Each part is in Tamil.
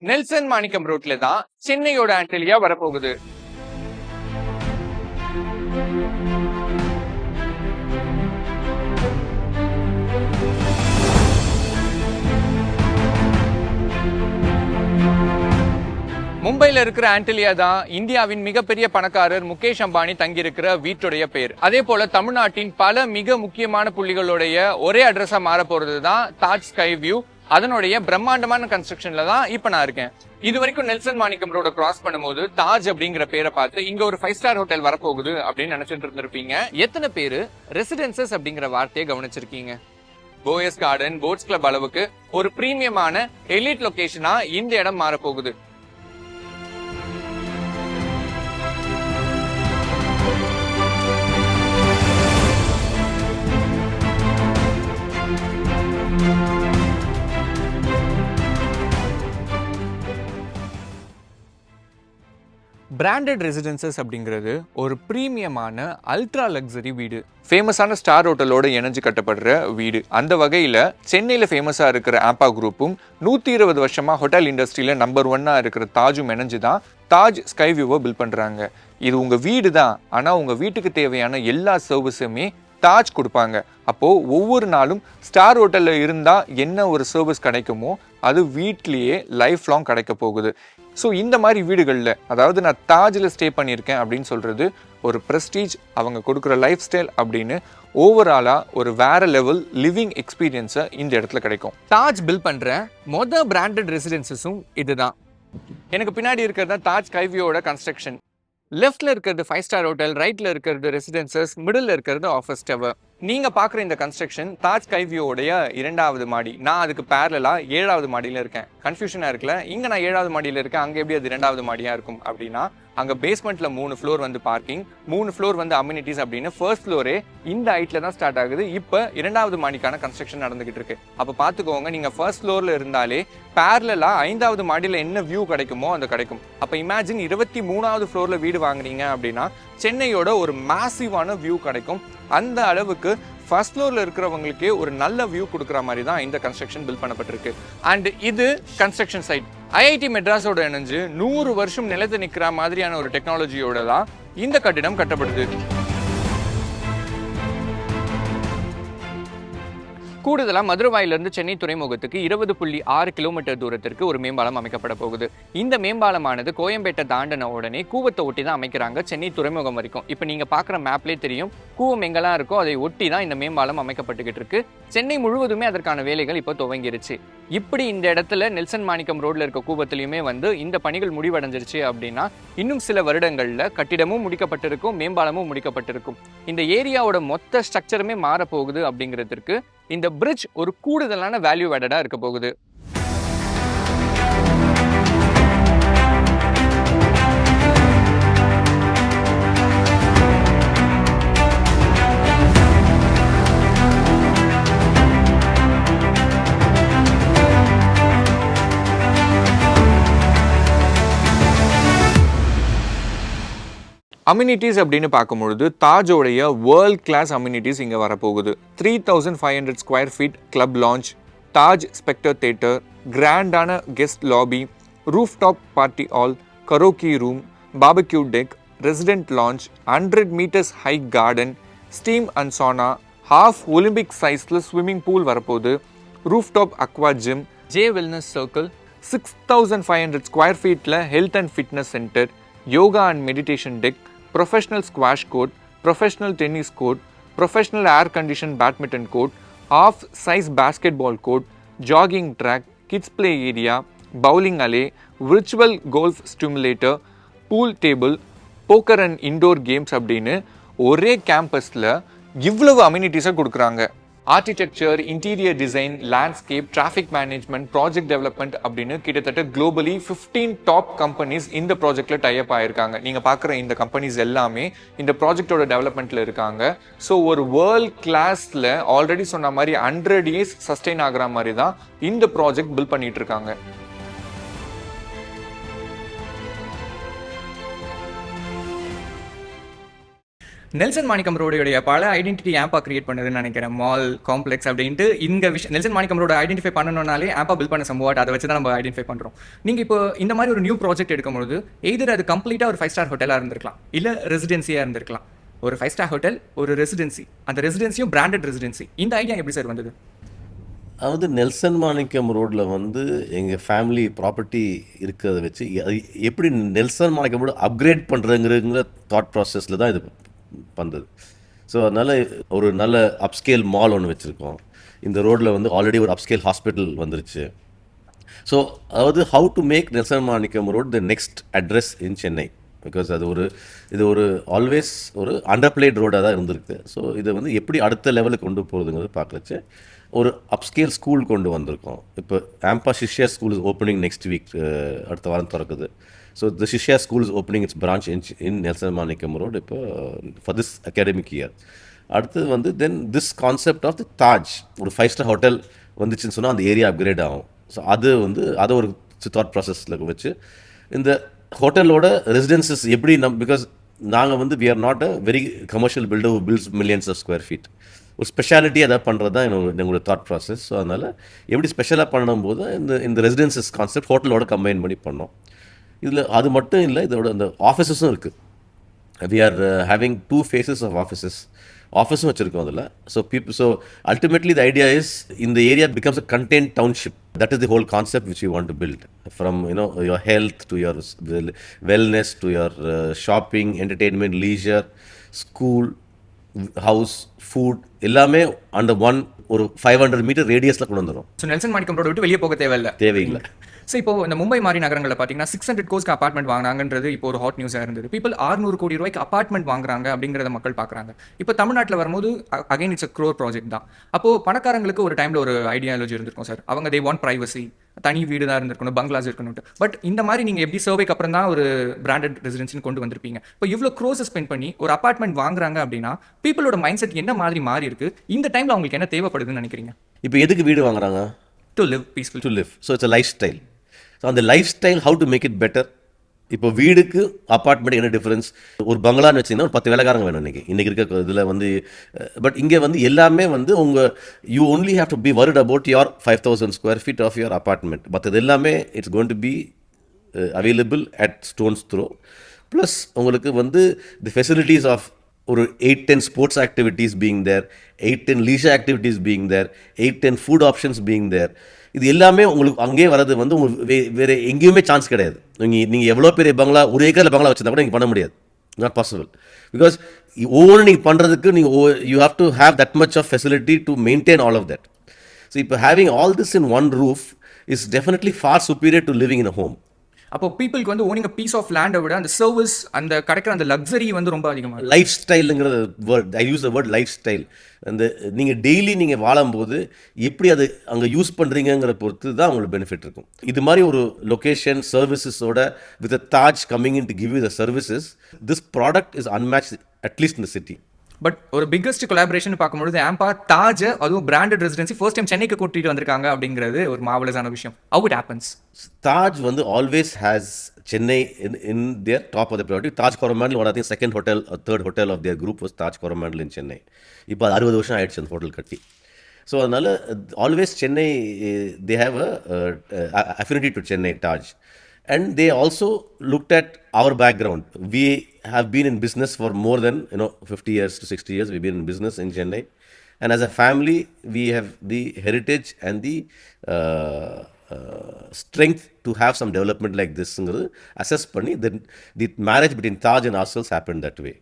நெல்சன் மாணிக்கம் ரோட்ல தான் சென்னையோட ஆண்டலியா வரப்போகுது. மும்பைல இருக்கிற ஆண்டலியா தான் இந்தியாவின் மிகப்பெரிய பணக்காரர் முகேஷ் அம்பானி தங்கியிருக்கிற வீட்டுடைய பேர். அதே போல தமிழ்நாட்டின் பல மிக முக்கியமான புள்ளிகளுடைய ஒரே அட்ரஸா மாற போறது தான் தாஜ் ஸ்கை வியூ. அதனுடைய பிரம்மாண்டமான கன்ஸ்ட்ரக்ஷன்ல தான் இப்ப நான் இருக்கேன். இது வரைக்கும் நெல்சன் மாணிக்கம் ரோட கிராஸ் பண்ணும்போது தாஜ் அப்படிங்கிற பேரை பார்த்து இங்க ஒரு 5 ஸ்டார் ஹோட்டல் வரப்போகுது அப்படின்னு நினைச்சிட்டு இருந்திருப்பீங்க. எத்தனை பேரு ரெசிடென்சஸ் அப்படிங்கிற வார்த்தையை கவனிச்சிருக்கீங்க? போயஸ் கார்டன், போட்ஸ் கிளப் அளவுக்கு ஒரு பிரீமியமான எலிட் லொகேஷனா இந்த இடம் மாறப்போகுது. பிராண்டட் ரெசிடென்சஸ் அப்படிங்கிறது ஒரு பிரீமியமான அல்ட்ரா லக்ஸரி வீடு. ஃபேமஸான ஸ்டார் ஹோட்டலோட இணைஞ்சு கட்டப்படுற வீடு. அந்த வகையில் சென்னையில் ஃபேமஸாக இருக்கிற ஆம்பா குரூப்பும் 120 வருஷமா ஹோட்டல் இண்டஸ்ட்ரியில் நம்பர் 1 இருக்கிற தாஜும் இணைஞ்சு தான் தாஜ் ஸ்கை வியூவை பில்ட் பண்ணுறாங்க. இது உங்கள் வீடு தான், ஆனால் உங்கள் வீட்டுக்கு தேவையான எல்லா சர்வீஸுமே தாஜ் கொடுப்பாங்க. அப்போது ஒவ்வொரு நாளும் ஸ்டார் ஹோட்டலில் இருந்தால் என்ன ஒரு சர்வீஸ் கிடைக்குமோ அது வீட்லேயே லைஃப் லாங் கிடைக்க போகுது. ஸோ இந்த மாதிரி வீடுகளில், அதாவது நான் தாஜில் ஸ்டே பண்ணியிருக்கேன் அப்படின்னு சொல்கிறது ஒரு ப்ரெஸ்டீஜ், அவங்க கொடுக்குற லைஃப் ஸ்டைல் அப்படின்னு ஓவராலாக ஒரு வேற லெவல் லிவிங் எக்ஸ்பீரியன்ஸை இந்த இடத்துல கிடைக்கும். தாஜ் பில்ட் பண்ணுற மொதல் பிராண்டட் ரெசிடென்சஸும் இதுதான். எனக்கு பின்னாடி இருக்கிறது தான் தாஜ் ஸ்கை வியூவோட கன்ஸ்ட்ரக்ஷன். லெஃப்ட்ல இருக்கிறது 5 ஸ்டார் ஹோட்டல், ரைட்ல இருக்கிறது ரெசிடென்சஸ், மிடில் இருக்கிறது ஆஃபீஸ் டவர். நீங்க பாக்குற இந்த கன்ஸ்ட்ரக்ஷன் தாஜ் ஸ்கை வியூவோடைய 2வது மாடி. நான் அதுக்கு பேரலா 7வது மாடியில இருக்கேன். கன்ஃபியூஷனா இருக்குல்ல, இங்க நான் 7வது மாடியில இருக்கேன், அங்க எப்படி அது 2வது மாடியா இருக்கும் அப்படின்னா, அங்க பேஸ்மெண்ட்ல 3 ஃப்ளோர் வந்து பார்க்கிங், 3 ஃப்ளோர் வந்து அம்யூனிட்டிஸ் அப்படின்னு ஃபர்ஸ்ட் ஃப்ளோரே இந்த ஹைட்ல தான் ஸ்டார்ட் ஆகுது. இப்ப 2வது மாடிக்கான கன்ஸ்ட்ரக்ஷன் நடந்துகிட்டு இருக்கு. அப்ப பாத்துக்கோங்க, நீங்க ஃபர்ஸ்ட் ஃப்ளோர்ல இருந்தாலே பேரலா 5வது மாடியில என்ன வியூ கிடைக்குமோ அது கிடைக்கும். அப்ப இமேஜின் 23வது ஃப்ளோர்ல வீடு வாங்குறீங்க அப்படின்னா சென்னையோட ஒரு மேசிவான வியூ கிடைக்கும். அந்த அளவுக்கு ஃபர்ஸ்ட் ஃப்ளோர்ல இருக்கிறவங்களுக்கே ஒரு நல்ல வியூ கொடுக்குற மாதிரி தான் இந்த கன்ஸ்ட்ரக்ஷன் பில்ட் பண்ணப்பட்டிருக்கு. அண்ட் இது கன்ஸ்ட்ரக்ஷன் சைட். ஐஐடி மெட்ராஸோட இணைஞ்சு 100 வருஷம் நிலைத்து நிற்கிற மாதிரியான ஒரு டெக்னாலஜியோட தான் இந்த கட்டிடம் கட்டப்படுது. கூடுதலாக மதுரவாயிலிருந்து சென்னை துறைமுகத்துக்கு 20.6 கிலோமீட்டர் தூரத்திற்கு ஒரு மேம்பாலம் அமைக்கப்பட போகுது. இந்த மேம்பாலமானது கோயம்பேட்டை தாண்டின உடனே கூவத்தை ஒட்டி தான் அமைக்கிறாங்க சென்னை துறைமுகம் வரைக்கும். இப்போ நீங்க பார்க்குற மேப்லேயே தெரியும், கூவம் எங்கெல்லாம் இருக்கோ அதை ஒட்டி தான் இந்த மேம்பாலம் அமைக்கப்பட்டுக்கிட்டு இருக்கு. சென்னை முழுவதுமே அதற்கான வேலைகள் இப்போ துவங்கிருச்சு. இப்படி இந்த இடத்துல நெல்சன் மாணிக்கம் ரோட்ல இருக்க கூவத்திலையுமே இந்த பணிகள் முடிவடைஞ்சிருச்சு அப்படின்னா இன்னும் சில வருடங்கள்ல கட்டிடமும் முடிக்கப்பட்டிருக்கும், மேம்பாலமும் முடிக்கப்பட்டிருக்கும். இந்த ஏரியாவோட மொத்த ஸ்ட்ரக்சருமே மாறப்போகுது. அப்படிங்கிறதுக்கு இந்த பிரிட்ஜ் ஒரு கூடுதலான வேல்யூ ஆடடா இருக்க போகுது. அம்யூனிட்டிஸ் அப்படின்னு பார்க்கும்பொழுது தாஜோடைய வேர்ல்ட் கிளாஸ் அம்யூனிட்டிஸ் இங்கே வரப்போகுது. 3500 square feet club lounge, Taj spectre theatre, கிராண்டான guest lobby, roof top party hall, karaoke room, barbecue deck, resident lounge, 100 metres high garden, steam and sauna, half Olympic சைஸில் ஸ்விம்மிங் பூல் வரப்போகுது, roof top aqua gym, J wellness circle, 6500 square ஃபீட்டில் health and fitness centre, yoga and meditation deck, professional squash court, professional tennis court, professional air-conditioned badminton court, half-size basketball court, jogging track, kids play area, bowling alley, virtual golf stimulator, pool table, poker and indoor games அப்படின்னு ஒரே கேம்பஸில் இவ்வளவு அம்யூனிட்டிஸை கொடுக்குறாங்க. Architecture, interior design, landscape, traffic management, project development அப்படின்னு கிட்டத்தட்ட குளோபலி 15 டாப் கம்பெனிஸ் இந்த ப்ராஜெக்ட்ல டைப் ஆயிருக்காங்க. நீங்க பார்க்குற இந்த கம்பெனிஸ் எல்லாமே இந்த ப்ராஜெக்டோட டெவலப்மெண்ட்ல இருக்காங்க. ஸோ ஒரு வேர்ல்ட் கிளாஸ்ல ஆல்ரெடி சொன்ன மாதிரி 100 இயர்ஸ் சஸ்டெயின் ஆகிற மாதிரி தான் இந்த ப்ராஜெக்ட் பில்ட் பண்ணிட்டு இருக்காங்க. நெல்சன் மாணிக்கம் ரோடுடைய பல ஐடென்டிட்டி ஆம்பா கிரியேட் பண்ணுதுன்னு நினைக்கிறேன். மால் காம்ப்ளெக்ஸ் அப்படின்ட்டு இங்கே விஷயம் Nelson Manickam road identify பண்ணணும்னாலே ஆம்பா bill பண்ண சம்பவம் அதை வச்சு தான் நம்ம ஐடென்டிஃபை பண்ணுறோம். நீங்கள் இப்போ இந்த மாதிரி ஒரு நியூ ப்ராஜெக்ட் எடுக்கும்போது எய்தர் அது கம்ப்ளீட்டாக ஒரு 5-ஸ்டார் ஹோட்டலாக இருந்திருக்கலாம், இல்லை ரெசிடென்சியாக இருந்திருக்கலாம். ஒரு 5-ஸ்டார் ஹோட்டல், ஒரு ரெசிடென்சி, அந்த ரெசிடென்சியும் பிராண்டட் ரெசிடென்சி. இந்த ஐடியா எப்படி சார் வந்தது? அதாவது நெல்சன் மாணிக்கம் ரோட்டில் வந்து எங்கள் ஃபேமிலி ப்ராப்பர்ட்டி இருக்கிறத வச்சு எப்படி Nelson Manickam road upgrade பண்ணுறதுங்கிற thought ப்ராசஸில் தான் இது வந்தது. ஸோ அதனால் ஒரு நல்ல அப்ஸ்கேல் மால் ஒன்று வச்சுருக்கோம். இந்த ரோட்டில் வந்து ஆல்ரெடி ஒரு அப்ஸ்கேல் ஹாஸ்பிட்டல் வந்துருச்சு. ஸோ அதாவது how to make Nelson Manickam road the next address in Chennai. Because இது ஒரு ஆல்வேஸ் ஒரு அண்டர்பிளேட் ரோடாக தான் இருந்திருக்கு. ஸோ இதை வந்து எப்படி அடுத்த லெவலுக்கு கொண்டு போகிறதுங்கிறது பார்க்கறச்சு ஒரு அப்ஸ்கேல் ஸ்கூல் கொண்டு வந்திருக்கோம். இப்போ ஆம்பா Sishya school is opening next week, அடுத்த வாரம் திறக்குது. So the Sishya school is opening its branch in Nelson Manickam road இப்போ ஃபார் திஸ் அகாடமிக் இயர். அடுத்தது வந்து then this concept of the Taj, ஒரு 5-ஸ்டார் ஹோட்டல் வந்துச்சுன்னு சொன்னால் அந்த ஏரியா அப்கிரேட் ஆகும். ஸோ அது வந்து அதை ஒரு தாட் ப்ராசஸில் வச்சு இந்த ஹோட்டலோட ரெசிடென்சஸ் எப்படி பிகாஸ் நாங்கள் வந்து we are not a very commercial builder who builds millions of square feet. ஒரு ஸ்பெஷாலிட்டி எதாவது பண்ணுறது தான் எங்களோட தாட் ப்ராசஸ். ஸோ அதனால் எப்படி ஸ்பெஷலாக பண்ணும்போது இந்த ரெசிடென்சஸ் கான்செப்ட் ஹோட்டலோட கம்பைன் பண்ணி பண்ணோம். இதில் அது மட்டும் இல்லை, இதோட அந்த ஆஃபீஸஸும் இருக்குது. We are having 2 phases of ஆஃபீஸும் வச்சுருக்கோம் அதில். So ultimately the idea is இந்த area becomes a content township. That is the whole concept which we want to build. From your health to your wellness to your shopping, entertainment, leisure, school, house, food, எல்லாமே under one ஒரு 500 மீட்டர் ரேடியஸில் கொண்டு வந்துடும். ஸோ நெல்சன் மாணிக்கம் ரோடு விட்டு வெளியே போக தேவையில்லை. ஸோ இப்போ இந்த மும்பை மாதிரி நகரங்களில் பார்த்தீங்கன்னா 600 கோர்ஸ்க்கு அப்பார்ட்மெண்ட் வாங்கினாங்கன்றது இப்போ ஒரு ஹாட் நியூஸாக இருந்தது. பீப்பிள் 600 கோடி ரூபாய்க்கு அப்பார்ட்மெண்ட் வாங்குறாங்க அப்படிங்கிறத மக்கள் பார்க்குறாங்க. இப்போ தமிழ்நாட்டில் வரும்போது again it's a crore project தான். அப்போது பணக்காரங்களுக்கு ஒரு டைமில் ஒரு ஐடியாலஜி இருந்திருக்கும் சார், அவங்க தே வாண்ட் ப்ரைவசி, தனி வீடு தான் இருந்திருக்கணும், பங்களாஸ் இருக்கணும்ட்டு. பட் இந்த மாதிரி நீங்கள் எப்படி சர்வேக்கு அப்புறம் தான் ஒரு பிராண்டட் ரெசிடென்சின்னு கொண்டு வந்திருப்பீங்க. இப்போ இவ்வளோ க்ரோஸை ஸ்பெண்ட் பண்ணி ஒரு அப்பார்ட்மெண்ட் வாங்குறாங்க அப்படின்னா பீப்புளோட மைண்ட் செட் என்ன மாதிரி மாறி இருக்கு? இந்த டைமில் அவங்களுக்கு என்ன தேவைப்படுதுன்னு நினைக்கிறீங்க? இப்போ எதுக்கு வீடு வாங்குறாங்க? To live peaceful. To live. So it's a life style. So அந்த life style how to make it better. இப்போ வீடுக்கு அப்பார்ட்மெண்ட் என்ன டிஃப்ரென்ஸ்? ஒரு பங்களான்னு வச்சிங்கன்னா ஒரு 10 வேலைக்காரங்க வேணும் இன்றைக்கி இருக்க இதில் வந்து. பட் இங்கே வந்து எல்லாமே வந்து you only have to be worried about your 5000 square feet of your apartment. மற்றது எல்லாமே it's going to be available at stones throw. Plus உங்களுக்கு வந்து தி ஃபெசிலிட்டிஸ் ஆஃப் ஒரு 8-10 sports activities being there, 8-10 leisure activities being there, 8-10 food options being there. இது எல்லாமே உங்களுக்கு அங்கேயே வரது வந்து உங்களுக்கு வேறு எங்கேயுமே சான்ஸ் கிடையாது. நீங்கள் எவ்வளோ பெரிய பங்களா, ஒரு ஏக்கரில் பங்களா வச்சுருந்தா கூட நீங்கள் பண்ண முடியாது. Not possible. பிகாஸ் ஒவ்வொன்று நீங்கள் பண்ணுறதுக்கு you have to have that much of facility to maintain all of that. So இப்போ having all this in one roof is definitely far superior to living in a home. அப்போ பீப்புளுக்கு வந்து ஓனிங் பீஸ் ஆஃப் லேண்டை விட அந்த சர்வீஸ், அந்த கிடைக்கிற அந்த லக்ஸரி வந்து ரொம்ப அதிகமாக. லைஃப் ஸ்டைலுங்கிற word, I use the word life style. அந்த நீங்கள் டெய்லி நீங்கள் வாழும்போது எப்படி அது அங்கே யூஸ் பண்ணுறீங்கிற பொறுத்து தான் உங்களுக்கு பெனிஃபிட் இருக்கும். இது மாதிரி ஒரு லொக்கேஷன் சர்வீசஸோட with a Taj coming in to give you the services, this product is unmatched at least in the city. But ஒரு பிக்கஸ்ட் கொலாபரேஷன் பார்க்கும்போது ஆம்பா தாஜ், அதுவும் பிராண்டட் ரெசிடென்சி ஃபர்ஸ்ட் டைம் சென்னைக்கு கூட்டிட்டு வந்திருக்காங்க அப்படிங்கிறது ஒரு மாவலஸான விஷயம். How it happens? தாஜ் வந்து always has Chennai in their top of the priority. Taj Coromandel one of the second hotel, third hotel of their group was Taj Coromandel in Chennai. இப்போ அது 60 வருஷம் ஆயிடுச்சு அந்த ஹோட்டல் கட்டி. ஸோ அதனால் always Chennai they have a affinity to Chennai Taj. And they also looked at our background. We have been in business for more than 50 years to 60 years. We've been in business in Chennai. And as a family, we have the heritage and the strength to have some development like this. Assess panni, then the marriage between Taj and ourselves happened that way.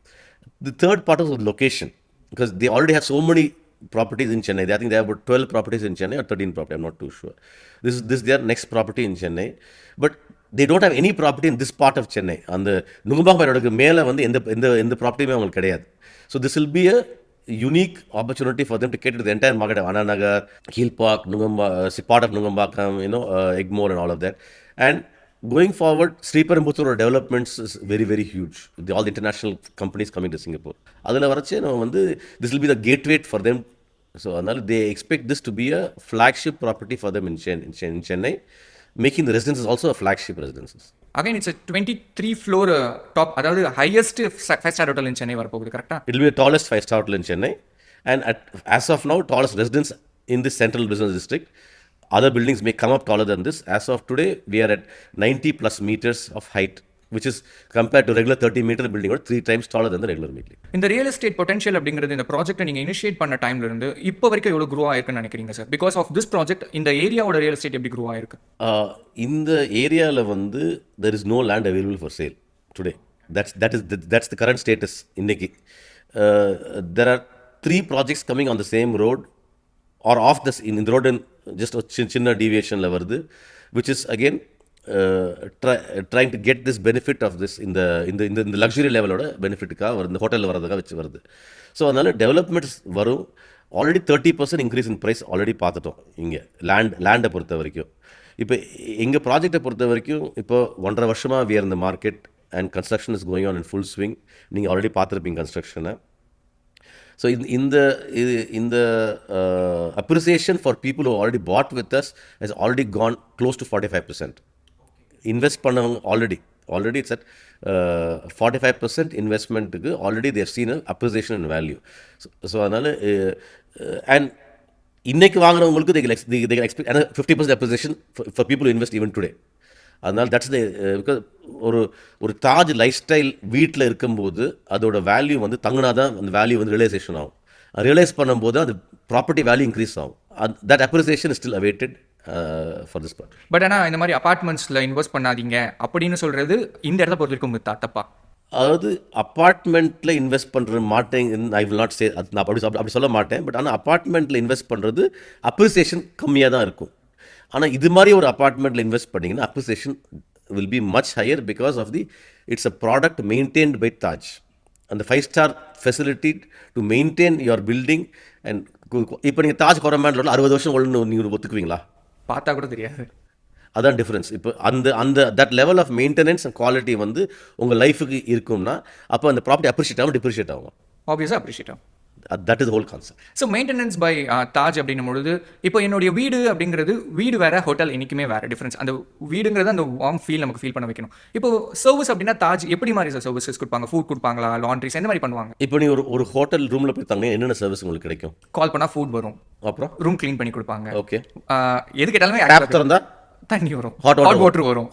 The third part was location. Because they already have so many properties in Chennai. I think they have about 12 properties in Chennai or 13 properties. I'm not too sure. This is their next property in Chennai. But they don't have any property in this part of Chennai. அந்த நுங்கம்பாக்கம் மேலே வந்து எந்த ப்ராப்பர்ட்டியுமே அவங்களுக்கு கிடையாது. So this will be a unique opportunity for them to cater to the entire market. Anna Nagar, Kilpauk, part of Nungambakkam, Egmore and all of that. And going forward, ஸ்ரீபெரும்புத்தூரோட developments is very very huge. All the international companies coming to Singapore. அதில் வரைச்சு நம்ம வந்து this will be the gateway for them. So அதனால் they expect this to be a flagship property for them in Chennai. making the residences also a flagship residences. Again, it's a 23-floor top, அதாவது highest 5-star hotel in Chennai வரப்போகுது, கரெக்டா? It will be the tallest 5-star hotel in Chennai, and as of now, tallest residence in this central business district. Other buildings may come up taller than this. As of today, we are at 90 plus meters of height, which is compared to regular 30-meter building or 3 times taller than the regular building. இந்த ரியல் எஸ்டேட் பொட்டன்ஷியல் அப்படிங்கிறது இந்த ப்ராஜெக்ட்டை நீங்கள் இனிஷியேட் பண்ண டைம்ல இருந்து இப்போ வரைக்கும் எவ்வளோ க்ரோ ஆயிருக்குன்னு நினைக்கிறீங்க sir? Because of this project இந்த ஏரியாவோட ரியல் எஸ்டேட் எப்படி க்ரோ ஆயிருக்கு? இந்த ஏரியாவில் வந்து there is no land available for sale today. That's the current status இன்னைக்கு. There are 3 projects coming on the same road or off this in the road and just a சின்ன deviationல வருது, which is again trying to get this benefit of this in the luxury levelோட பெனிஃபிட்டுக்காக வருது, இந்த ஹோட்டலில் வரதுக்காக வச்சு வருது. ஸோ அதனால் டெவலப்மெண்ட்ஸ் வரும். Already 30% increase in price already பார்த்துட்டோம் இங்கே லேண்டை பொறுத்த வரைக்கும். இப்போ எங்கள் ப்ராஜெக்டை பொறுத்த வரைக்கும் இப்போ 1.5 வருஷமாக we are in the market and construction is going on in full swing. நீங்கள் ஆல்ரெடி பார்த்துருப்பீங்க கன்ஸ்ட்ரக்ஷனை. ஸோ இந்த appreciation for people who already bought with us has already gone close to 45%. Invest பண்ணவங்க ஆல்ரெடி இட்ஸ் அட் 45% இன்வெஸ்ட்மெண்ட்டுக்கு already their seen appreciation and value. So அதனால் அண்ட் இன்னைக்கு வாங்குறவங்களுக்கு they can expect another 50% appreciation for people who invest even today. அதனால் தட்ஸ் பிகாஸ் ஒரு தாஜ் லைஃப் ஸ்டைல் வீட்டில் இருக்கும்போது அதோட வேல்யூ வந்து தங்கினா தான் அந்த வேல்யூ வந்து ரியலைசேஷன் ஆகும். ரியலைஸ் பண்ணும்போது அது ப்ராப்பர்ட்டி வேல்யூ இன்க்ரீஸ் ஆகும். That appreciation is still awaited for this part. But ஆனால் இந்த மாதிரி அபார்ட்மெண்ட்ஸில் இன்வெஸ்ட் பண்ணாதீங்க அப்படின்னு சொல்கிறது இந்த இடத்த பொறுத்த வரைக்கும் தப்பா? அதாவது அப்பார்ட்மெண்ட்டில் இன்வெஸ்ட் பண்ணுற மாட்டேன், ஐ வில் நாட் சே, அது நான் அப்படி சொல்ல மாட்டேன். பட் ஆனால் அப்பார்ட்மெண்ட்டில் இன்வெஸ்ட் பண்ணுறது அப்ரிசியேஷன் கம்மியாக தான் இருக்கும். ஆனால் இது மாதிரி ஒரு அப்பார்ட்மெண்ட்டில் இன்வெஸ்ட் பண்ணிங்கன்னா appreciation will be much higher because of it's a product maintained by Taj. அந்த 5-star facility to maintain your building. And இப்போ நீங்கள் தாஜ் கோரமேண்டில் 60 வருஷம் ஒன்று நீங்கள் ஒத்துக்குவீங்களா? பார்த்தா கூட தெரியாது. அதான் டிஃப்ரென்ஸ். இப்போ that level of maintenance and quality வந்து உங்கள் லைஃபுக்கு இருக்கும்னா அப்போ அந்த ப்ராப்பர்ட்டி அப்ரிஷியேட் ஆகும், டிப்ரிஷியேட் ஆகும். ஆப்வியஸாக அப்ரிஷியேட் ஆகும். That is whole concept. So maintenance by Taj அப்படின்னும் பொழுது இப்போ என்னுடைய வீடு அப்படிங்கிறது வீடு வேறு, ஹோட்டல் என்றைக்குமே வேறு டிஃப்ரென்ஸ். அந்த வீடுங்கிறது அந்த வார்ம் ஃபீல் நமக்கு ஃபீல் பண்ண வைக்கணும். இப்போ சர்வீஸ் அப்படின்னா தாஜ் எப்படி மாதிரி சார் சர்வீசஸ் கொடுப்பாங்க? ஃபுட் கொடுப்பாங்களா, லாண்ட்ரிஸ் எந்த மாதிரி பண்ணுவாங்க? இப்போ நீ ஒரு ஹோட்டல் ரூமில் போய் தங்க என்னென்ன சர்வீஸ் உங்களுக்கு கிடைக்கும்? கால் பண்ணால் ஃபுட் வரும், அப்புறம் ரூம் க்ளீன் பண்ணி கொடுப்பாங்க. ஓகே, எது கேட்டாலுமே டேப் திறந்தா தண்ணி வரும், ஹாட் வாட்டர் வரும்.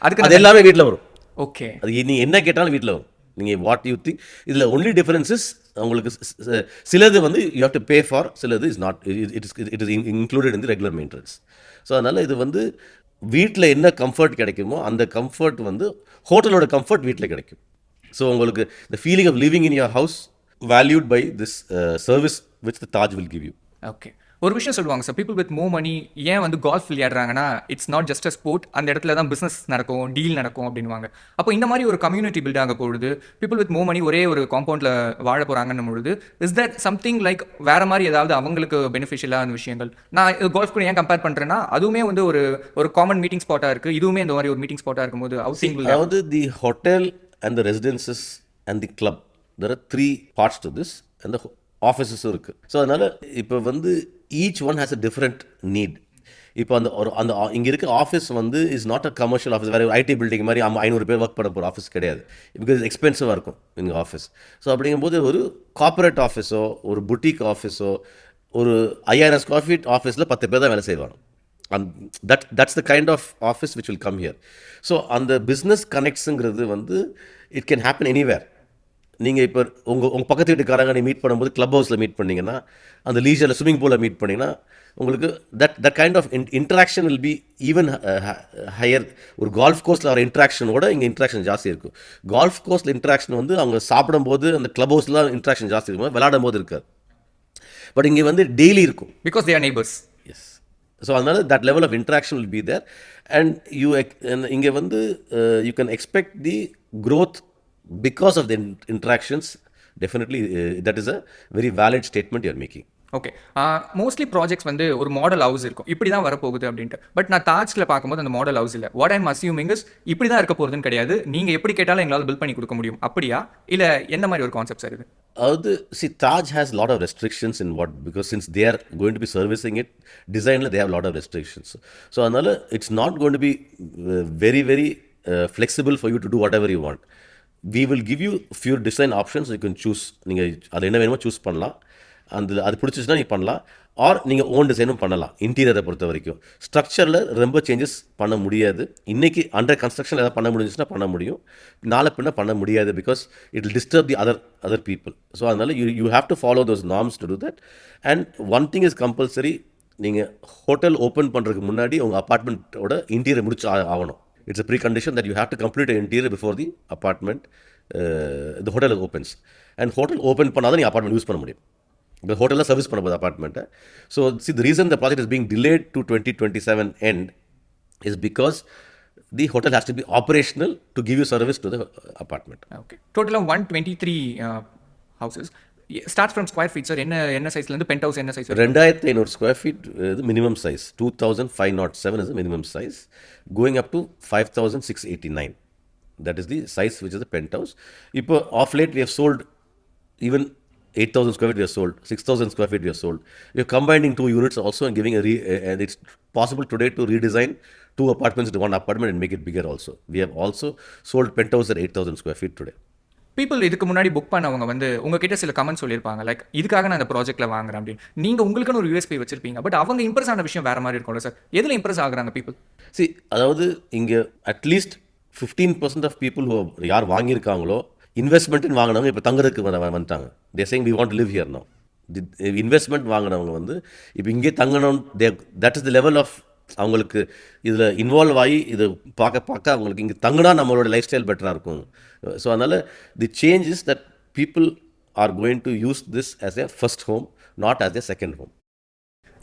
அதுக்கு அது எல்லாமே வீட்டில் வரும். ஓகே, அது நீ என்ன கேட்டாலும் வீட்டில் வரும். நீங்கள் வாட் யூ திங்க். இதில் ஒன்லி டிஃபரன்ஸஸ் உங்களுக்கு சிலது வந்து you have to pay for, சிலது is not, it is included in the regular maintenance. So அதனால் இது வந்து வீட்டில் என்ன கம்ஃபர்ட் கிடைக்குமோ அந்த கம்ஃபர்ட் வந்து ஹோட்டலோட கம்ஃபர்ட் வீட்டில் கிடைக்கும். ஸோ உங்களுக்கு the feeling of living in your house valued by this service which the Taj will give you. Okay, ஒரு விஷயம் சொல்லுவாங்க sir, people with more money ஏன் வந்து கால்ஃப் விளையாடுறாங்கன்னா it's not just a sport, அந்த இடத்துல தான் பிஸ்னஸ் நடக்கும், டீல் நடக்கும் அப்படின்வாங்க. அப்போ இந்த மாதிரி ஒரு கம்யூனிட்டி பில்ட் ஆக பொழுது பீப்புள் வித் மோர் மணி ஒரே ஒரு காம்பவுண்டில் வாழ போகிறாங்கன்னும் பொழுது இஸ் தட் சம்திங் லைக் வேறு மாதிரி ஏதாவது அவங்களுக்கு பெனிஃபிஷியலான விஷயங்கள்? நான் கோல்ஃப் கூட ஏன் கம்பேர் பண்ணுறேன்னா அதுவுமே வந்து ஒரு காமன் மீட்டிங் ஸ்பாட்டாக இருக்குது, இதுவுமே இந்த மாதிரி ஒரு மீட்டிங் ஸ்பாட்டாக இருக்கும்போது ஹவுசிங். அதாவது the hotel and the residences and the club, there are 3 parts to this, and the ஆஃபீஸஸும் இருக்குது. ஸோ அதனால் இப்போ வந்து each one has a different need. இப்போ அந்த இங்கே இருக்க ஆஃபீஸ் வந்து is not a commercial office, வேறு ஐடி பில்டிங் மாதிரி 500 பேர் ஒர்க் பண்ண போகிற ஆஃபீஸ் கிடையாது. பிகாஸ் எக்ஸ்பென்சிவாக இருக்கும் எங்கள் ஆஃபீஸ். ஸோ அப்படிங்கும்போது ஒரு கார்பரேட் ஆஃபீஸோ ஒரு புட்டிக் ஆஃபீஸோ ஒரு 5000 ஸ்கொயர் ஃபீட் ஆஃபீஸில் 10 பேர் தான் வேலை செய்வாங்க. That's the kind of office which will come here. So அந்த பிஸ்னஸ் கனெக்ட்ஸுங்கிறது வந்து இட் கேன் ஹேப்பன் எனிவேர். நீங்கள் இப்போ உங்கள் பக்கத்து வீட்டுக்காரங்க நீ மீட் பண்ணும்போது கிளப் ஹவுஸில் மீட் பண்ணிங்கன்னா, அந்த லீஜரில் ஸ்விம்மிங் பூலில் மீட் பண்ணிங்கன்னா உங்களுக்கு that kind of interaction will be even higher. ஒரு கால்ஃப் கோர்ஸில் வர இன்ட்ராக்ஷனோட இங்கே இன்ட்ராக்ஷன் ஜாஸ்தி இருக்கும். கால்ஃப் கோர்ஸில் இன்ட்ராக்ஷன் வந்து அவங்க சாப்பிடும்போது அந்த கிளப் ஹவுஸில் இன்ட்ராக்ஷன் ஜாஸ்தி இருக்கும், விளையாடும் போது இருக்காது. பட் இங்கே வந்து டெய்லி இருக்கும், because they are neighbours. Yes. So அதனால் that level of interaction will be there. And இங்கே வந்து you can expect the growth because of the interactions. Definitely that is a very valid statement you are making. Okay. Mostly projects வந்து ஒரு மாடல் ஹவுஸ் இருக்கும், இப்படி தான் வரப்போகுது அப்படின்ட்டு. பட் நான் தாஜ்ல பார்க்கும்போது அந்த மாடல் ஹவுஸ் இல்லை. வாட் ஐம் அசியூமிங் இஸ் இப்படி தான் இருக்க போகுதுன்னு கிடையாது, நீங்கள் எப்படி கேட்டாலும் எங்களால் பில்ட் பண்ணி கொடுக்க முடியும், அப்படியா இல்லை எந்த மாதிரி ஒரு கான்செப்ட் சார் இது? அதாவது Taj has a lot of restrictions in what, because since they are going to be servicing it, designல they have a lot of restrictions. So அதனால it's not going to be very very flexible for you to do whatever you want. We will give you few design options, you can choose. நீங்கள் அது என்ன வேணுமோ சூஸ் பண்ணலாம். அது பிடிச்சிச்சுன்னா நீ பண்ணலாம். ஆர் நீங்கள் ஓன் டிசைனும் பண்ணலாம். இன்டீரியரை பொறுத்த வரைக்கும் ஸ்ட்ரக்சரில் ரொம்ப சேஞ்சஸ் பண்ண முடியாது. இன்றைக்கி அண்டர் கன்ஸ்ட்ரக்ஷன் ஏதாவது பண்ண முடிஞ்சுச்சுன்னா பண்ண முடியும், நாளை பின்ன பண்ண முடியாது, because it will disturb the other people. So அதனால் you have to follow those norms to do that. And one thing is compulsory, நீங்கள் ஹோட்டல் ஓப்பன் பண்ணுறதுக்கு முன்னாடி உங்கள் அப்பார்ட்மெண்ட்டோட இன்டீரியர் முடிச்சு ஆகணும். It's a precondition that you have to complete an interior before the apartment, the hotel opens. And hotel open பண்ணாதான் நீ apartment யூஸ் பண்ண முடியும். The hotel service பண்ண போது apartment. So see, the reason the project is being delayed to 2027 end is because the hotel has to be operational to give you service to the apartment. Okay. Total of 123 houses. Starts from square feet, sir. என்ன சைஸ்ல இருந்து பென்ட் ஹவுஸ் என்ன size? 2500 square feet is minimum size. 2507 is the minimum size, going up to 5689. That is the size which is the penthouse. இப்போ of late we have sold even 8000 square feet we have sold, 6000 square feet we have sold. We are combining two units also and giving and it's possible today to redesign two apartments into one apartment and make it bigger also. We have also sold penthouse at 8000 square feet today. People இதுக்கு முன்னாடி புக் பண்ணவங்க வந்து உங்ககிட்ட சில கமெண்ட் சொல்லியிருப்பாங்க, லைக் இதுக்காக நான் இந்த ப்ராஜெக்ட்டில் வாங்குறேன் அப்படின்னு. நீங்கள் உங்களுக்குன்னு ஒரு யூஎஸ்பி வச்சிருப்பீங்க, பட் அவங்க இம்ப்ரெஸ் ஆன விஷயம் வேறு மாதிரி இருக்கும்ல சார். எதில் இம்ப்ரெஸ் ஆகுறாங்க பீப்புள்? அதாவது இங்கே அட்லீஸ்ட் 15% ஆஃப் பீப்புள் யார் வாங்கியிருக்காங்களோ இன்வெஸ்ட்மெண்ட்டுன்னு வாங்கினவங்க இப்போ தங்குறதுக்கு வந்துட்டாங்க. They saying we want to live here now. Investment வாங்கினவங்க வந்து இப்போ இங்கே தங்கணும், that is the level of அவங்களுக்கு இதில் இன்வால்வ் ஆகி இது பார்க்க அவங்களுக்கு இங்கே தங்கினா நம்மளோட லைஃப் ஸ்டைல் பெட்டராக இருக்கும். ஸோ அதனால் the change is that people are going to use this as a first home, not as a second home.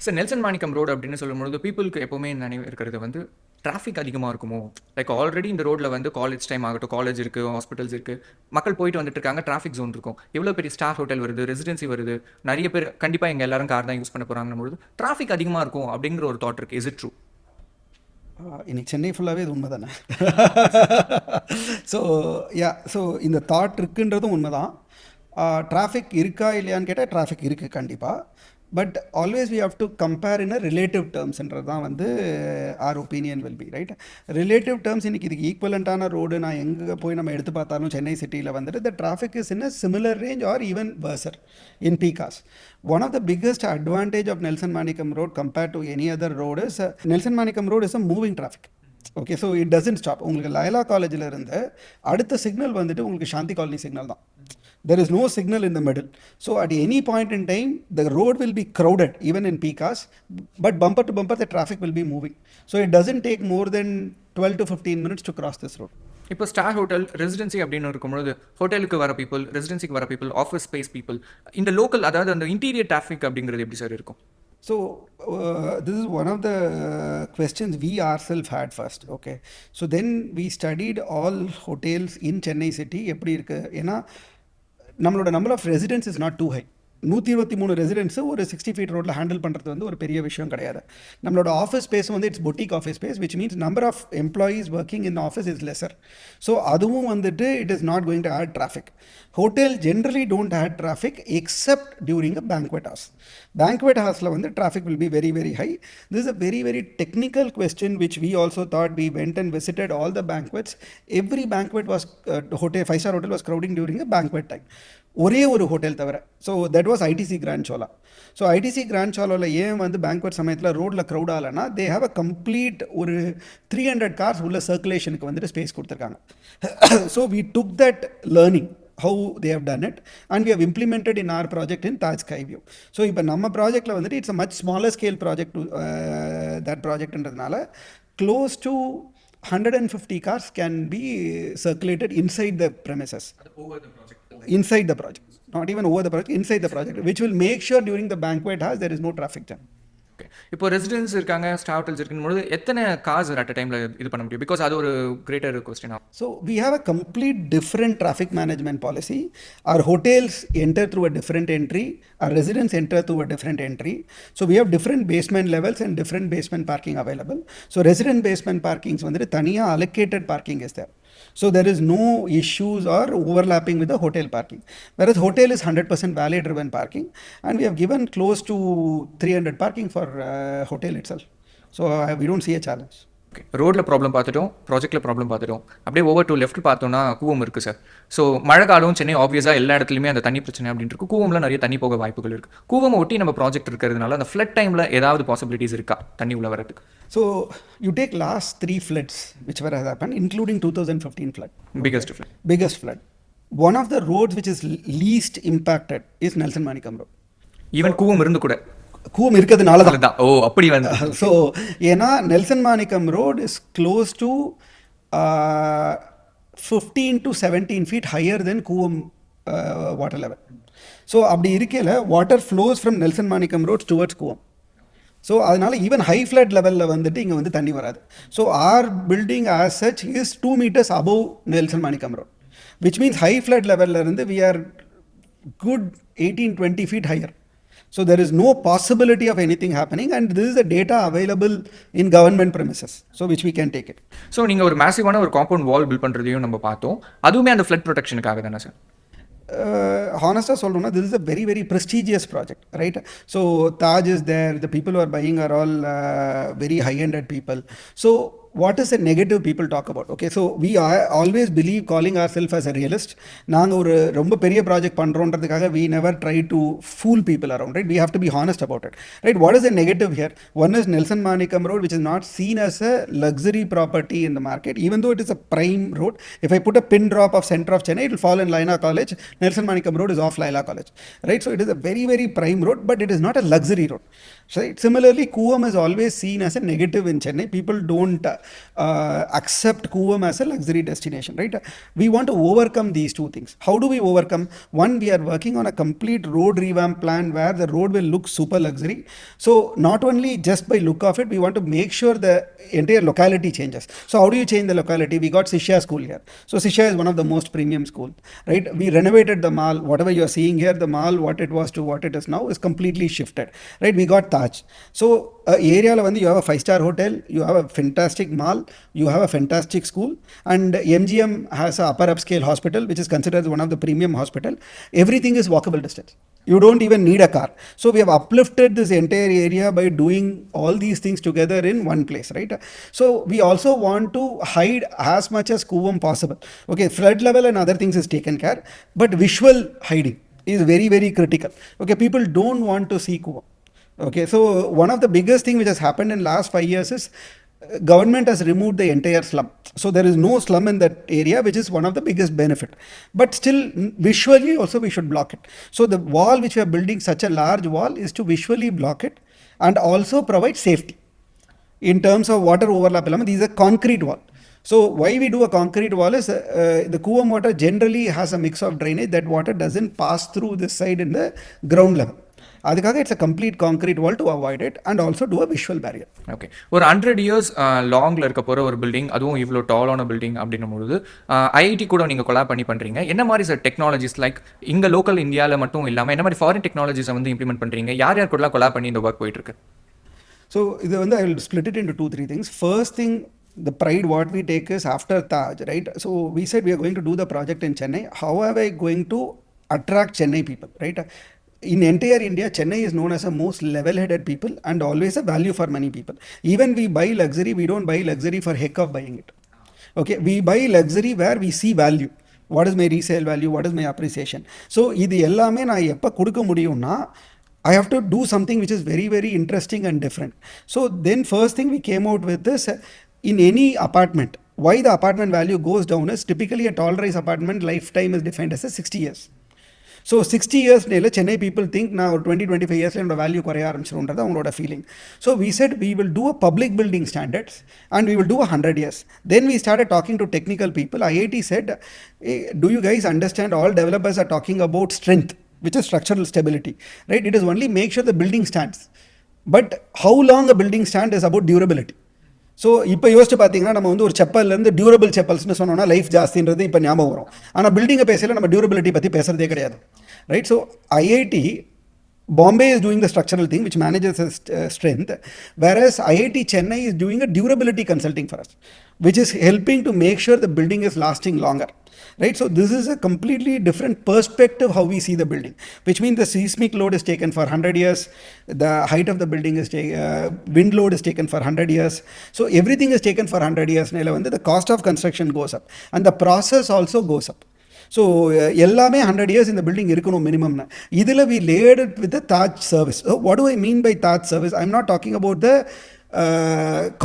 Sir, Nelson Manickam road அப்படின்னு சொல்லும்போது பீப்புளுக்கு எப்போவுமே நினைவு இருக்கிறது வந்து டிராஃபிக் அதிகமாக இருக்குமோ. லைக் ஆல்ரெடி இந்த ரோட்டில் வந்து காலேஜ் டைம் ஆகட்டும், காலேஜ் இருக்குது, ஹாஸ்பிட்டல்ஸ் இருக்குது, மக்கள் போயிட்டு வந்துட்டு இருக்காங்க, டிராஃபிக் ஜோன் இருக்கும், எவ்வளோ பெரிய ஸ்டார் ஹோட்டல் வருது, ரெசிடென்சி வருது, நிறைய பேர் கண்டிப்பாக எங்கள் எல்லாரும் கார் தான் யூஸ் பண்ண போகிறாங்கன்னு பொழுது டிராஃபிக் அதிகமாக இருக்கும் அப்படிங்கிற ஒரு தாட் இருக்குது. Is it true? இன்னைக்கு சென்னை ஃபுல்லாகவே இது உண்மை தானே. ஸோ இந்த தாட் இருக்குன்றதும் உண்மை தான். டிராஃபிக் இருக்கா இல்லையான்னு கேட்டால் டிராஃபிக் இருக்குது கண்டிப்பாக. But always we have to compare in a relative டேர்ம்ஸ்ன்றது தான் வந்து our opinion will be right. Relative terms இன்றைக்கி இதுக்கு ஈக்குவலண்ட்டான ரோடு நான் எங்கே போய் நம்ம எடுத்து பார்த்தாலும் சென்னை சிட்டியில் வந்துட்டு the traffic is in a similar range R even வர்சர் in peak hours. One of the biggest advantage of Nelson Manickam Road compared to any other road is Nelson Manickam Road is a moving traffic. Okay, so it doesn't stop. உங்களுக்கு லயலா காலேஜில் இருந்து அடுத்த சிக்னல் வந்துட்டு உங்களுக்கு சாந்தி காலனி சிக்னல் தான். There is no signal in the middle. So at any point in time, the road will be crowded, even in peak hours, but bumper to bumper, the traffic will be moving. So it doesn't take more than 12 to 15 minutes to cross this road. இப்போ ஸ்டார் ஹோட்டல், ரெசிடென்சி அப்படின்னு இருக்கும்போது ஹோட்டலுக்கு வர பீப்புள், ரெசிடென்சிக்கு வர பீப்புள், ஆஃபீஸ் ஸ்பேஸ் பீப்புள், இந்த லோக்கல் அதாவது அந்த இன்டீரியர் டிராஃபிக் அப்படிங்கிறது எப்படி சார் இருக்கும்? So this is one of the questions we ourselves had first. Okay, so then we studied all hotels in Chennai city. எப்படி இருக்கு, ஏன்னா நம்மளோட number of residence is not too high. 123 residence ஒரு 60 feet ரோட்டில் ஹேண்டில் பண்ணுறது வந்து ஒரு பெரிய விஷயம் கிடையாது. நம்மளோட ஆஃபீஸ் ஸ்பேஸ் வந்து it's boutique office space, which means number of employees working in office is lesser. So அதுவும் வந்துட்டு it is not going to add traffic. Hotel generally don't add traffic except during a banquet house. Banquet ஹவுஸில் வந்து traffic will be very very high. This is a very very technical question which we also thought. We went and visited all the banquets. Every banquet was hotel 5-star hotel was crowding during a banquet time. ஒரே ஒரு ஹோட்டல் தவிர. So that was ITC Grand Chola. So ITC Grand சோலாவில் ஏன் வந்து பேங்க்வெட் சமயத்தில் ரோட்டில் க்ரௌட் ஆகலைன்னா, தே ஹாவ் அ கம்ப்ளீட் ஒரு 300 cars உள்ள சர்க்குலேஷனுக்கு வந்துட்டு ஸ்பேஸ் கொடுத்துருக்காங்க. So we took that learning how they have done it and we have implemented in our project in Taj Sky View. So இப்போ நம்ம ப்ராஜெக்டில் வந்துட்டு it's a much smaller scale project to that projectன்றதுனால close to 150 cars can be circulated inside the premises. Over the project. Inside the project, not even over the project, inside the project, which will make sure during the banquet hours there is no traffic jam. Okay. இப்போ ரெசிடென்ஸ் இருக்காங்க, ஸ்டார் ஹோட்டல்ஸ் இருக்கும்போது எத்தனை கார்ஸ் அட் அ டைமில் இது பண்ண முடியும்? பிகாஸ் அது ஒரு கிரேட்டர் கொஸ்டின் ஆகும். So we have a complete different traffic management policy. Our hotels enter through a different entry. Our residents enter through a different entry. So we have different basement levels and different basement parking available. So resident basement parkings வந்து தனியா allocated parking is there. So there is no issues or overlapping with the hotel parking. Whereas hotel is 100% valet driven parking, and we have given close to 300 parking for hotel itself. So we don't see a challenge. Okay, ரோட்டில் ப்ராப்ளம் பார்த்துட்டோம், ப்ராஜெக்ட்டில் ப்ராப்ளம் பார்த்துட்டோம். அப்படியே ஓவர் டு லெஃப்ட் பார்த்தோன்னா கூவம் இருக்குது சார். ஸோ மழை காலம் சென்னை ஆப்வியஸாக எல்லா இடத்துலையுமே அந்த தண்ணி பிரச்சனை அப்படின்னு இருக்கு. கூவம்ல நிறைய தண்ணி போக வாய்ப்புகள் இருக்குது. கூவம் ஒட்டி நம்ம ப்ராஜெக்ட் இருக்கிறதுனால அந்த ஃப்ளட் டைமில் ஏதாவது பாசிபிலிட்டிஸ் இருக்கா தண்ணி உள்ள வரதுக்கு? So you take last 3 floods which were has happened, including 2015 flood. Biggest flood. Biggest flood. One of the roads which is least impacted is Nelson Manickam Road. Even Cooum இருந்து கூட கூவம் இருக்கிறதுனால தான். ஓ அப்படி வந்து ஸோ ஏன்னா Nelson Manickam road is close to 15 to 17 feet higher than Cooum water level. So அப்படி இருக்கையில் water flows from Nelson Manickam road towards Cooum. So அதனால் ஈவன் ஹை ஃப்ளட் லெவலில் வந்துட்டு இங்கே வந்து தண்ணி வராது. So our building as such is 2 meters above Nelson Manickam road, which means high flood லெவலில் இருந்து we are good 18-20 feet higher. So there is no possibility of anything happening, and this is the data available in government premises, so which we can take it. So நீங்கள் ஒரு மேசிவான ஒரு காம்பவுண்ட் வால் பில்ட் பண்ணுறதையும் நம்ம பார்த்தோம். அதுவுமே அந்த ஃப்ளட் ப்ரொடெக்ஷனுக்காக தானே சார்? Honestly சொல்லணும்னா this is a very very prestigious project, right? So Taj is there, the people who are buying are all very high-ended people. So what is the negative people talk about? Okay, so we always believe calling ourselves as a realist. நாங்கள் ஒரு ரொம்ப பெரிய project பண்ணுறோன்றதுக்காக we never try to fool people around, right? We have to be honest about it, right? What is the negative here? One is Nelson Manickam Road, which is not seen as a luxury property in the market, even though it is a prime road. If I put a pin drop of center of Chennai, it will fall in Laila College. Nelson Manickam Road is off Laila College, right? So it is a very very prime road, but it is not a luxury road. Right? Similarly, Kuvam is always seen as a negative in Chennai. People don't accept Kuvam as a luxury destination, right? We want to overcome these two things. How do we overcome? One, we are working on a complete road revamp plan where the road will look super luxury. So not only just by look of it, we want to make sure the entire locality changes. So how do you change the locality? We got Shishya school here. So Shishya is one of the most premium school, right? We renovated the mall. Whatever you are seeing here, the mall, what it was to what it is now is completely shifted, right? We got Taj. So area வந்து you have a 5-star hotel, you have a fantastic mall, you have a fantastic school, and MGM has a upper upscale hospital which is considered one of the premium hospital. Everything is walkable distance. You don't even need a car. So we have uplifted this entire area by doing all these things together in one place, right? So we also want to hide as much as Kuvam possible. Okay, flood level and other things is taken care, but visual hiding is very very critical. Okay, people don't want to see Kuvam. Okay, so one of the biggest thing which has happened in last 5 years is government has removed the entire slum. So there is no slum in that area, which is one of the biggest benefit. But still, visually also we should block it. So the wall which we are building, such a large wall, is to visually block it and also provide safety in terms of water overlap. These are concrete wall. So why we do a concrete wall is the Kuvam water generally has a mix of drainage. That water doesn't pass through this side in the ground level. அதுக்காக it's a complete concrete wall to avoid it and also to a visual barrier. Okay, ஒரு 100 years லாங்கில் இருக்க போகிற ஒரு பில்டிங், அதுவும் இவ்வளோ டாலான பில்டிங் அப்படின்னும் பொழுது ஐஐடி கூட நீங்கள் கொலாப் பண்ணி பண்ணுறீங்க. என்ன மாதிரி சார் டெக்னாலஜிஸ் லைக் இங்கே லோக்கல் இந்தியாவில் மட்டும் இல்லாமல் என்ன மாதிரி ஃபாரின் டெக்னாலஜிஸை வந்து இம்ப்ளிமெண்ட் பண்ணுறீங்க? யார் யார் கூடலாம் கொலாப் பண்ணி இந்த ஒர்க் போயிட்டுருக்கு? ஸோ இது வந்து I will split it into 2-3 things. First thing, the pride what we take is after Taj, right? So we said we are going to do the project in Chennai. How are we going to attract Chennai people, right? In entire India, Chennai is known as a most level-headed people and always a value for money people. Even we buy luxury, we don't buy luxury for heck of buying it. Okay, we buy luxury where we see value. What is my resale value? What is my appreciation? So இது எல்லாமே நான் எப்போ கொடுக்க முடியும்னா I have to do something which is very very interesting and different. So then first thing we came out with this, in any apartment, why the apartment value goes down is typically a tall rise apartment lifetime is defined as a 60 years. So 60 years Chennai people think now 20-25 years la value குறைய ஆரம்பிச்சிரும்ன்றது அவங்களோட feeling. So we said we will do a public building standards and we will do 100 years. Then we started talking to technical people. IIT said, hey, do you guys understand all developers are talking about strength, which is structural stability, right? It is only make sure the building stands. But how long a building stand is about durability. So இப்போ யோசிச்சு பார்த்தீங்கன்னா நம்ம வந்து ஒரு செப்பல்லேருந்து டியூரபிள் செப்பல்ஸ்னு சொன்னோம்னா லைஃப் ஜாஸ்தின்றது இப்போ ஞாபகம் வரும். ஆனால் பில்டிங்கை பேசல நம்ம டியூரபிலிட்டி பற்றி பேசுகிறதே கிடையாது, right? So IIT Bombay is doing the structural thing which manages strength, whereas IIT Chennai is doing a durability consulting for us, which is helping to make sure the building is lasting longer. Right, so this is a completely different perspective how we see the building, which means the seismic load is taken for 100 years, the height of the building is wind load is taken for 100 years, so everything is taken for 100 years. The cost of construction goes up and the process also goes up. So எல்லாமே 100 years in the building இருக்கணும் minimum. இதில் we layered it with the Taj service. So what do I mean by Taj service? I'm not talking about the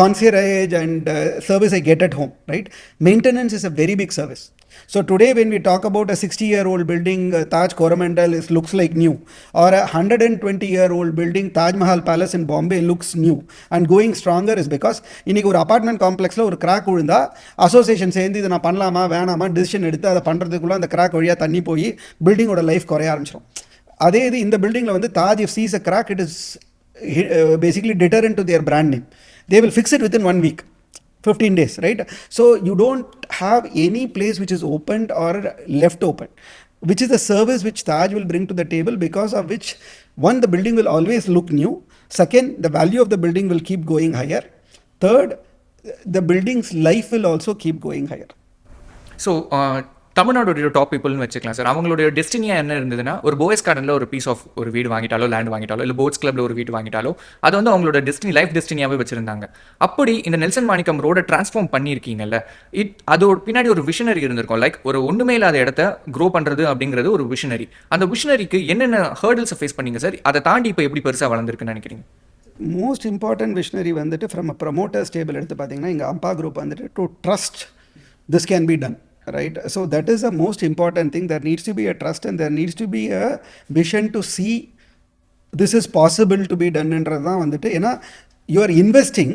concierge and service I get at home, right? Maintenance is a very big service. So today when we talk about a 60-year-old building, Taj Coromandel looks like new, or a 120-year-old building, Taj Mahal Palace in Bombay looks new and going stronger is because இன்னைக்கு ஒரு அபார்ட்மெண்ட் காம்ப்ளெக்ஸில் ஒரு கிராக் விழுந்தா அசோசியேஷன் சேர்ந்து இதை நான் பண்ணலாமா வேணாமா டிசிஷன் எடுத்து அதை பண்ணுறதுக்குள்ளே அந்த கிராக் வழியாக தண்ணி போய் பில்டிங்கோட லைஃப் குறைய ஆரம்பிச்சிடும். அதே இது இந்த பில்டிங்கில் வந்து Taj if sees a crack, it is basically deterrent to their brand name. They will fix it within 1 week, 15 days, right? So you don't have any place which is opened or left open, which is the service which Taj will bring to the table, because of which, one, the building will always look new. Second, the value of the building will keep going higher. Third, the building's life will also keep going higher. So தமிழ்நாடுடைய டாப் பீப்புள்னு வச்சுக்கலாம் சார். அவங்களுடைய டெஸ்டினியாக என்ன இருந்ததுன்னா, ஒரு போய்ஸ் கார்டனில் ஒரு பீஸ் ஆஃப் ஒரு வீடு வாங்கிட்டாலோ, லேண்ட் வாங்கிட்டாலோ, இல்லை போட்ஸ் கிளப்பில் ஒரு வீடு வாங்கிட்டாலோ, அது வந்து அவங்களோட டெஸ்டினி, லைஃப் டெஸ்டினியாகவே வச்சுருந்தாங்க. அப்படி இந்த நெல்சன் மாணிக்கம் ரோடை ட்ரான்ஸ்ஃபார்ம் பண்ணியிருக்கீங்கல்ல, அதோட பின்னாடி ஒரு விஷனரி இருந்திருக்கும். லைக் ஒரு ஒன்றுமே இல்லாத இடத்த க்ரோ பண்ணுறது அப்படிங்கிறது ஒரு விஷனரி. அந்த விஷனரிக்கு என்னென்ன ஹர்டில்ஸை ஃபேஸ் பண்ணீங்க சார்? அதை தாண்டி இப்போ எப்படி பெருசாக வளர்ந்துருக்குன்னு நினைக்கிறீங்க? மோஸ்ட் இம்பார்ட்டன்ட் விஷனரி வந்துட்டு ஃப்ரம் அ ப்ரமோட்டர்ஸ் டேபிள் எடுத்து பார்த்தீங்கன்னா, இங்கே அம்பா குரூப் வந்துட்டு to trust this can be done. Right, so that is the most important thing. There needs to be a trust and there needs to be a vision to see this is possible to be done. என்றதான் வந்துட்டு, ஏன்னா you are investing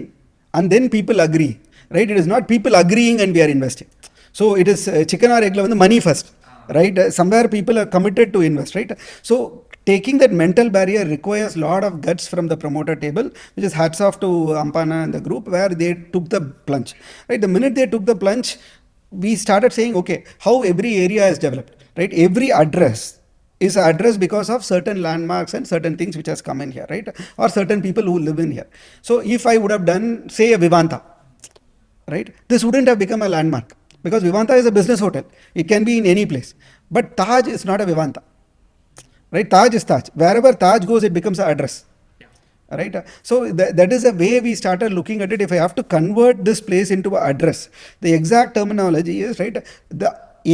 and then people agree, right? It is not people agreeing and we are investing. So it is chicken or egg வந்து money first, right? Somewhere people are committed to invest, right? So taking that mental barrier requires a lot of guts from the promoter table, which is hats off to Ampana and the group, where they took the plunge, right? The minute they took the plunge, we started saying, okay, how every area is developed, right? Every address is an address because of certain landmarks and certain things which has come in here, right? Or certain people who live in here. So if I would have done, say, a Vivanta, right? This wouldn't have become a landmark, because Vivanta is a business hotel. It can be in any place. But Taj is not a Vivanta, right? Taj is Taj. Wherever Taj goes, it becomes an address. Right, so that is the way we started looking at it. If I have to convert this place into an address, the exact terminology is, right, the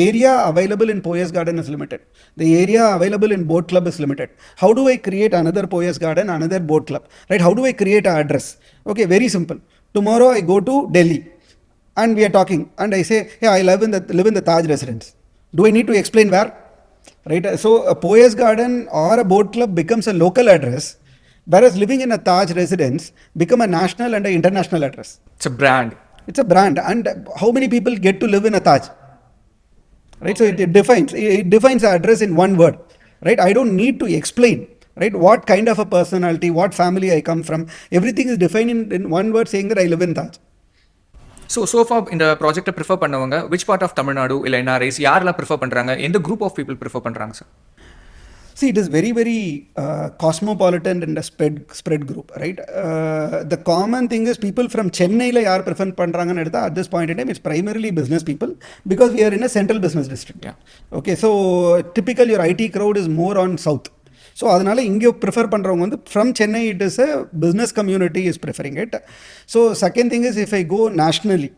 area available in Poyas Garden is limited, the area available in Boat Club is limited. How do I create another Poyas Garden, another Boat Club, right? How do I create an address? Okay, very simple. Tomorrow I go to Delhi and we are talking and I say, hey, I live in the Taj residence. Do I need to explain where? Right, so a Poyas Garden or a Boat Club becomes a local address, whereas living in a Taj residence become a national and an international address. It's a brand. It's a brand. And how many people get to live in a Taj? Right, so it defines the address in one word. Right, I don't need to explain, right, what kind of a personality, what family I come from. Everything is defined in one word, saying that I live in Taj. So far இந்த ப்ராஜெக்ட்டை ப்ரிஃபர் பண்ணவங்க which part of தமிழ்நாடு இல்லை NRIs யாரெல்லாம் ப்ரிஃபர் பண்ணுறாங்க? எந்த குரூப் ஆஃப் பீப்புள் ப்ரிஃபர் பண்ணுறாங்க sir? See, it is very, very cosmopolitan and a spread group, right? The common thing is people from Chennai la yaar prefer pandranga edutha at this point in time, it's primarily business people, because we are in a central business district. Yeah. Okay, so typical your IT crowd is more on south. So அதனால இங்கே ப்ரிஃபர் பண்ணுறவங்க வந்து from Chennai, it is a business community is preferring it. So second thing is, if I go nationally,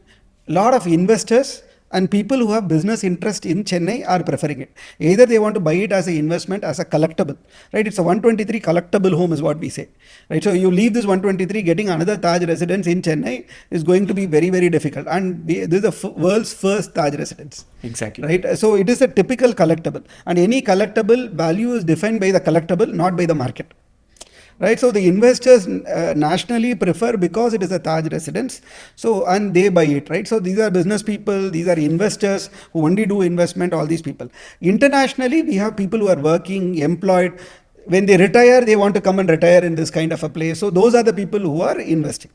lot of investors and people who have business interest in Chennai are preferring it. Either they want to buy it as an investment, as a collectible, right? It's a 123 collectible home is what we say, right? So you leave this 123, getting another Taj residence in Chennai is going to be very, very difficult. And this is the world's first Taj residence. Exactly. Right? So it is a typical collectible. And any collectible value is defined by the collectible, not by the market. Right, so the investors nationally prefer because it is a Taj residence, so and they buy it, right? So these are business people, these are investors who only do investment, all these people. Internationally, we have people who are working, employed. when they retire, they want to come and retire in this kind of a place. So those are the people who are investing.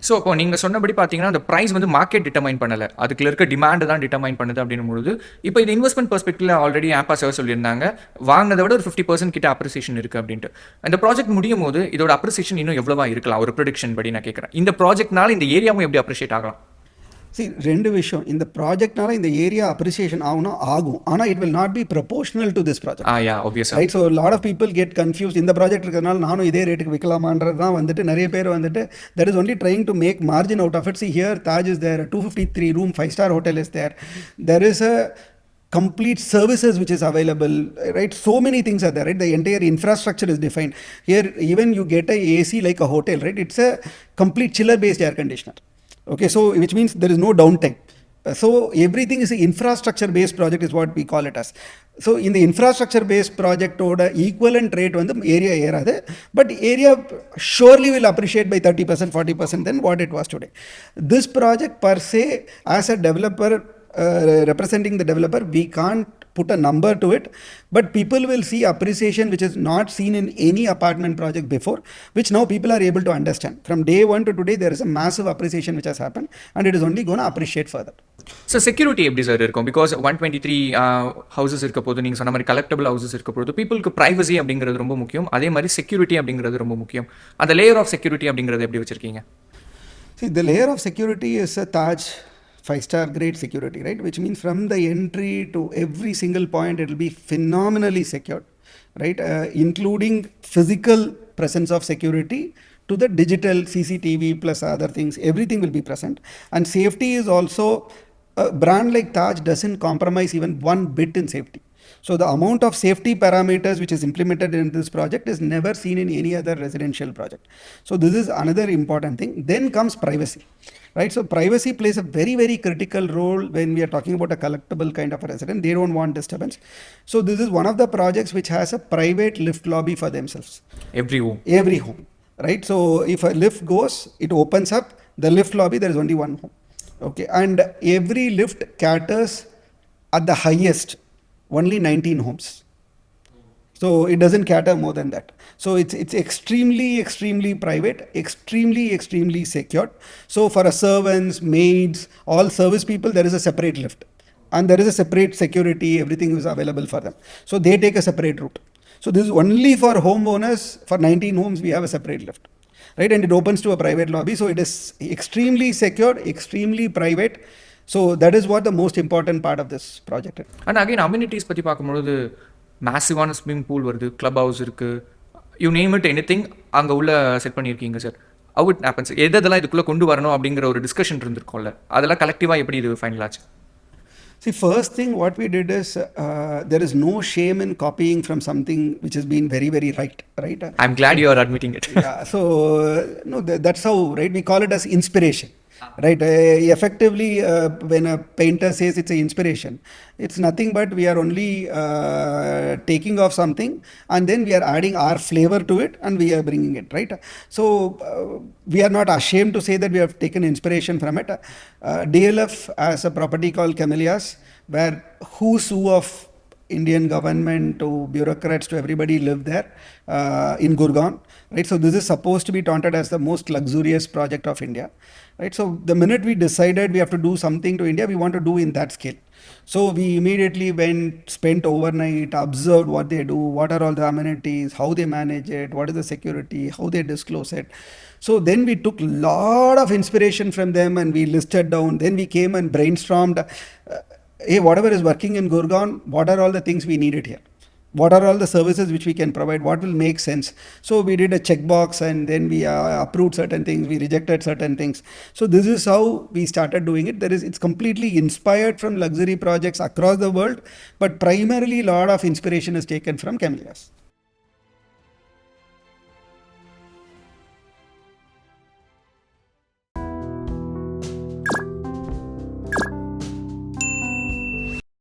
So இப்போ நீங்கள் சொன்னபடி பார்த்தீங்கன்னா அந்த ப்ரைஸ் வந்து மார்க்கெட் டிட்டர்மைன் பண்ணலை, அதுக்குள்ள இருக்க டிமாண்ட் தான் டிட்டர்மைன் பண்ணுது அப்படின்னும்போது, இப்போ இது இன்வெஸ்ட்மெண்ட் பெர்ஸ்பெக்டிவ்ல ஆல்ரெடி ஆம்பா சார் சொல்லியிருந்தாங்க வாங்கினதை விட ஒரு 50% கிட்ட அப்ரிசியேஷன் இருக்குது அப்படின்ட்டு. அந்த ப்ராஜெக்ட் முடியும் போது இதோட அப்ரிசியேஷன் இன்னும் எவ்வளவா இருக்கலாம் ஒரு ப்ரொடிக்ஷன் படி நான் கேட்குறேன். இந்த ப்ராஜெக்ட்னால இந்த ஏரியாவும் எப்படி அப்ரிஷியேட் ஆகலாம்? See, ரெண்டு விஷயம். இந்த ப்ராஜெக்ட்னால இந்த ஏரியா அப்ரிசியேஷன் ஆகும், ஆனால் it will not be proportional to this project. ஆப்வியஸா right. So lot of people get confuse. இந்த ப்ராஜெக்ட் இருக்கிறதுனால நானும் இதே ரேட்டுக்கு விற்கலாமான்றது தான் வந்துட்டு நிறைய பேர் வந்துட்டு that is only trying to make margin out of it. See here Taj is there, 253 room 5-star hotel is there. There is a complete services which is available, right? So many things are there, right? The entire infrastructure is defined. Here even you get a AC like a hotel, right? It's a complete chiller based air conditioner. Okay, so which means there is no downtime. So everything is an infrastructure based project is what we call it as. So in the infrastructure based project oda equivalent rate வந்து area ஏறாது, but area surely will appreciate by 30% 40% than what it was today. This project per se, as a developer representing the developer, we can't put a number to it, but people will see appreciation which is not seen in any apartment project before, which now people are able to understand. From day one to today, there is a massive appreciation which has happened, and it is only going to appreciate further. So security எப்படி சார் இருக்கும்? பிகாஸ் 123 ஹவுசஸ் இருக்க போது, நீங்கள் சொன்ன மாதிரி கலெக்டபிள் ஹவுசஸ் இருக்க போது, பீப்புளுக்கு ப்ரைவசி அப்படிங்கிறது ரொம்ப முக்கியம், அதே மாதிரி செக்யூரிட்டி அப்படிங்கிறது ரொம்ப முக்கியம். அந்த லேயர் ஆஃப் செக்யூரிட்டி அப்படிங்கிறது எப்படி வச்சிருக்கீங்க? See, the layer of security is a Taj 5-star grade security, right? Which means from the entry to every single point, it will be phenomenally secured, right? Including physical presence of security to the digital CCTV plus other things, everything will be present. And safety is also, a brand like Taj doesn't compromise even one bit in safety. So the amount of safety parameters which is implemented in this project is never seen in any other residential project. So this is another important thing. Then comes privacy, right? So privacy plays a very, very critical role when we are talking about a collectible kind of a resident. They don't want disturbance. So this is one of the projects which has a private lift lobby for themselves. Every home, right? So if a lift goes, it opens up the lift lobby, there is only one home. Okay, and every lift caters at the highest only 19 homes. So it doesn't cater more than that. So it's extremely private, extremely secured. So for a servants, maids, all service people, there is a separate lift, and there is a separate security. Everything is available for them. So they take a separate route. So this is only for homeowners. For 19 homes, we have a separate lift, right? And it opens to a private lobby. So it is extremely secured, extremely private. So that is what the most important part of this project is. And again amenities பற்றி பார்க்கும்பொழுது மேசிவான ஸ்விம்மிங் பூல் வருது, கிளப் ஹவுஸ் இருக்குது, யூ நேம் இட் எனிதிங் அங்கே உள்ள செட் பண்ணியிருக்கீங்க சார். How it happens? எதெல்லாம் இதுக்குள்ளே கொண்டு வரணும் அப்படிங்கிற ஒரு டிஸ்கஷன் இருந்திருக்கும்ல, அதெல்லாம் கலெக்டிவாக எப்படி இது ஃபைனல் ஆச்சு? See, first thing what we did is there is no shame in copying from something which has been very, very right? I'm glad you are admitting it. Yeah, so no, that's how, right? We call it as inspiration, right? Effectively, when a painter says it's an inspiration, it's nothing but we are only taking off something and then we are adding our flavor to it and we are bringing it, right? So we are not ashamed to say that we have taken inspiration from it. DLF has a property called Camellias, where who's who of Indian government to bureaucrats to everybody live there in Gurgaon, right? So this is supposed to be taunted as the most luxurious project of India, right? So the minute we decided we have to do something to India, we want to do in that scale. So we immediately went, spent overnight, observed what they do, what are all the amenities, how they manage it, what is the security, how they disclose it. So then we took a lot of inspiration from them and we listed down. Then we came and brainstormed, hey, whatever is working in Gurgaon, what are all the things we needed here? What are all the services which we can provide? What will make sense? So we did a checkbox and then we approved certain things, we rejected certain things. So this is how we started doing it. It's completely inspired from luxury projects across the world, but primarily a lot of inspiration is taken from Camellias.